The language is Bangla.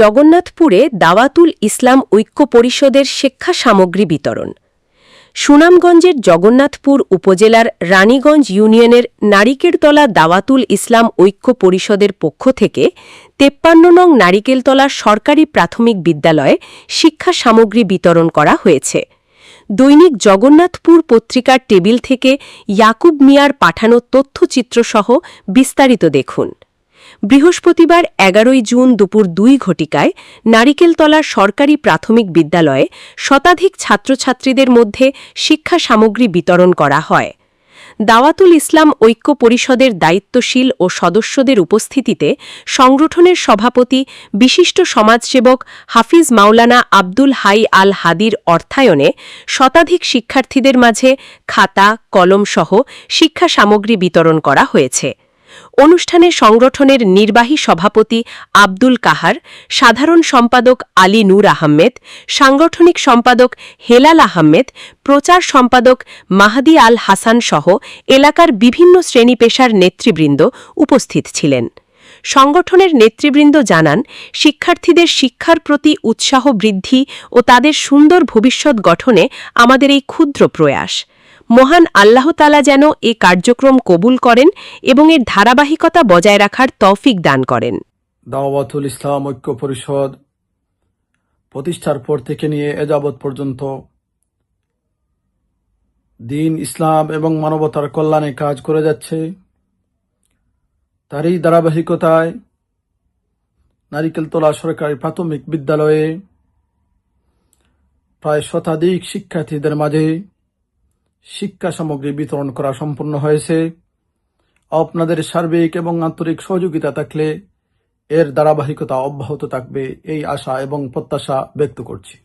জগন্নাথপুরে দাওয়াতুল ইসলাম ঐক্য পরিষদের শিক্ষা সামগ্রী বিতরণ। সুনামগঞ্জের জগন্নাথপুর উপজেলার রানীগঞ্জ ইউনিয়নের নারিকেলতলা দাওয়াতুল ইসলাম ঐক্য পরিষদের পক্ষ থেকে ৫৩ নং নারিকেলতলা সরকারি প্রাথমিক বিদ্যালয়ে শিক্ষা সামগ্রী বিতরণ করা হয়েছে। দৈনিক জগন্নাথপুর পত্রিকার টেবিল থেকে ইয়াকুব মিয়ার পাঠানো তথ্যচিত্রসহ বিস্তারিত দেখুন। বৃহস্পতিবার ১১ জুন দুপুর ২ ঘটিকায় নারিকেলতলার সরকারি প্রাথমিক বিদ্যালয়ে শতাধিক ছাত্রছাত্রীদের মধ্যে শিক্ষা সামগ্রী বিতরণ করা হয়। দাওয়াতুল ইসলাম ঐক্য পরিষদের দায়িত্বশীল ও সদস্যদের উপস্থিতিতে সংগঠনের সভাপতি বিশিষ্ট সমাজসেবক হাফিজ মাওলানা আব্দুল হাই আল হাদির অর্থায়নে শতাধিক শিক্ষার্থীদের মাঝে খাতা, কলমসহ শিক্ষা সামগ্রী বিতরণ করা হয়েছে। অনুষ্ঠানে সংগঠনের নির্বাহী সভাপতি আব্দুল কাহার, সাধারণ সম্পাদক আলী নূর আহমেদ, সাংগঠনিক সম্পাদক হেলাল আহমেদ, প্রচার সম্পাদক মাহাদি আল হাসান সহ এলাকার বিভিন্ন শ্রেণী পেশার নেতৃবৃন্দ উপস্থিত ছিলেন। সংগঠনের নেতৃবৃন্দ জানান, শিক্ষার্থীদের শিক্ষার প্রতি উৎসাহ বৃদ্ধি ও তাদের সুন্দর ভবিষ্যৎ গঠনে আমাদের এই ক্ষুদ্র প্রয়াস। মহান আল্লাহ তাআলা যেন এ কার্যক্রম কবুল করেন এবং এর ধারাবাহিকতা বজায় রাখার তৌফিক দান করেন। দাওয়াতুল ইসলাম ঐক্য পরিষদ প্রতিষ্ঠার পর থেকে নিয়ে এযাবৎ পর্যন্ত দ্বীন ইসলাম এবং মানবতার কল্যাণে কাজ করে যাচ্ছে। তারই ধারাবাহিকতায় নারিকেলতলা সরকারি প্রাথমিক বিদ্যালয়ে প্রায় শতাধিক শিক্ষার্থীদের মাঝে শিক্ষা সামগ্রী বিতরণ করা সম্পন্ন হয়েছে। আপনাদের সার্বিক এবং আন্তরিক সহযোগিতা থাকলে এর ধারাবাহিকতা অব্যাহত থাকবে এই আশা এবং প্রত্যাশা ব্যক্ত করছি।